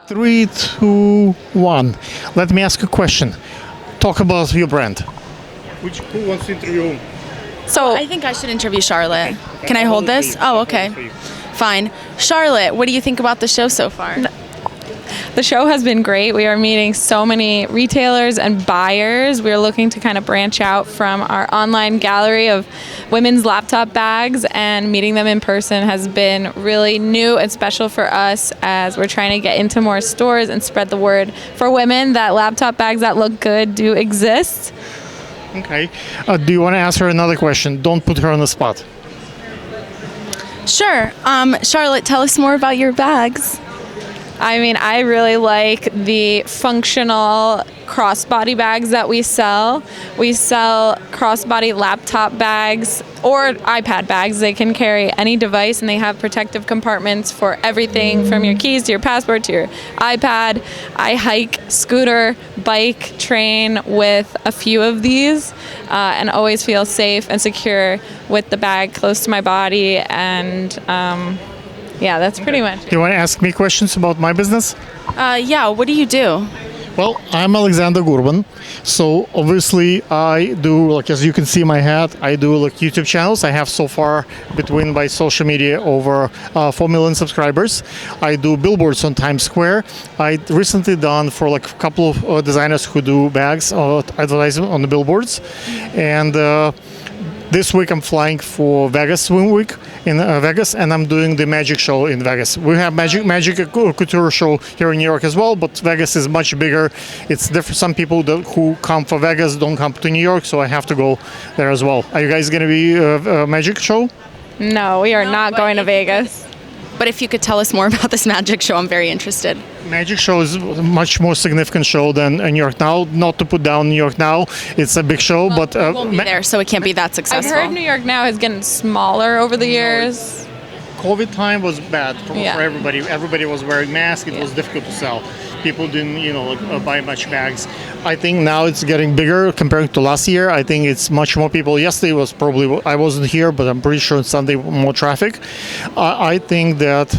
Three, two, one. Let me ask a question. Talk about your brand. Who wants to interview? So I think I should interview Charlotte. Okay. Can I hold this? For you. Oh, I'll okay. hold it for you. Fine. Charlotte, what do you think about the show so far? The show has been great. We are meeting so many retailers and buyers. We're looking to kind of branch out from our online gallery of women's laptop bags, and meeting them in person has been really new and special for us as we're trying to get into more stores and spread the word for women that laptop bags that look good do exist. Okay. Do you want to ask her another question? Don't put her on the spot. Sure. Charlotte, tell us more about your bags. I mean, I really like the functional crossbody bags that we sell. We sell crossbody laptop bags or iPad bags. They can carry any device, and they have protective compartments for everything from your keys to your passport to your iPad. I hike, scooter, bike, train with a few of these and always feel safe and secure with the bag close to my body. And yeah, that's pretty much it. Do you want to ask me questions about my business? Yeah, what do you do? Well, I'm Alexander Gurman. So obviously I do, like, as you can see my hat, I do like YouTube channels. I have so far between my social media over 4 million subscribers. I do billboards on Times Square. I recently done for like a couple of designers who do bags advertising on the billboards. And this week I'm flying for Vegas Swim Week in Vegas, and I'm doing the magic show in Vegas. We have magic couture show here in New York as well, but Vegas is much bigger. It's different. Some people who come for Vegas don't come to New York, so I have to go there as well. Are you guys going to be a magic show? No, we are not going to Vegas. But if you could tell us more about this magic show, I'm very interested. Magic show is a much more significant show than New York Now. Not to put down New York Now, it's a big show, but We won't be there, so it can't be that I've successful. heard New York Now has gotten smaller over the years. COVID time was bad for Yeah. everybody. Everybody was wearing masks. It was difficult to sell. People didn't, buy much bags. I think now it's getting bigger compared to last year. I think it's much more people. Yesterday was probably, I wasn't here, but I'm pretty sure Sunday more traffic. I think that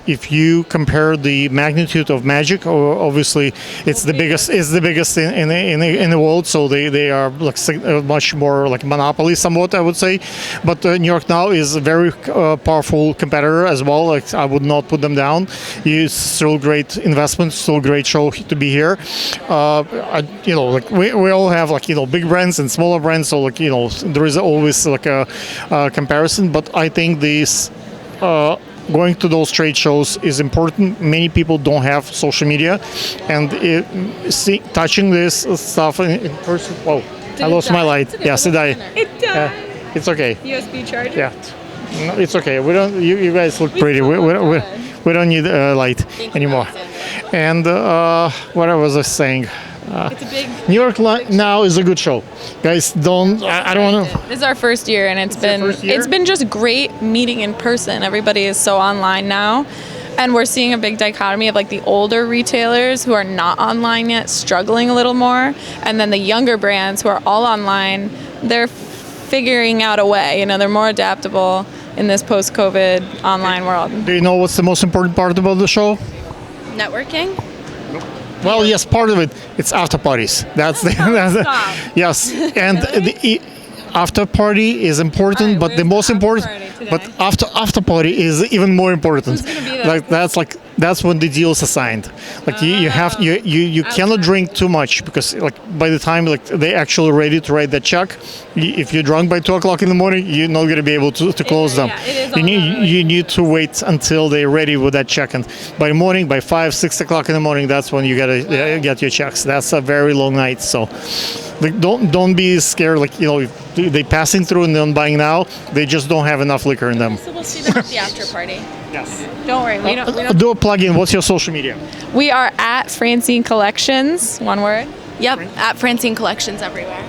if you compare the magnitude of magic, obviously it's the biggest. It's the biggest in the world. So they are like much more like monopoly, somewhat I would say. But New York Now is a very powerful competitor as well. Like, I would not put them down. It's still great investment, still great show to be here. We all have big brands and smaller brands, so there is always like a comparison. But I think this going to those trade shows is important. Many people don't have social media, and touching this stuff in person. Whoa, I lost my light. Yes, it died. It died. It's okay. USB charger? Yeah. No, it's okay. We don't. You guys look pretty. We don't need light anymore. And what I was saying. It's a big. New York Now is a good show, guys. I don't want to. This is our first year, and it's your been just great meeting in person. Everybody is so online now, and we're seeing a big dichotomy of like the older retailers who are not online yet, struggling a little more, and then the younger brands who are all online. They're figuring out a way. They're more adaptable in this post-COVID online world. Do you know what's the most important part about the show? Networking? Well, yes, part of it. It's after parties. That's yes, and the after party is important, All right, but the where's most the after important. party today? But after party is even more important. Who's gonna be there? That's when the deals are signed. You cannot drink too much, because by the time they're actually ready to write that check, if you're drunk by 2:00 in the morning, you're not going to be able to close them. Yeah, it is all about You need to wait until they're ready with that check, and by morning, by 5, 6 o'clock in the morning, that's when you gotta get your checks. That's a very long night. So don't be scared. If they passing through and not buying now, they just don't have enough liquor in them. So we'll see them at the after party. Yes. Don't worry, we don't. Do a plug-in. What's your social media? We are at Francine Collections. One word. Yep, at Francine Collections everywhere.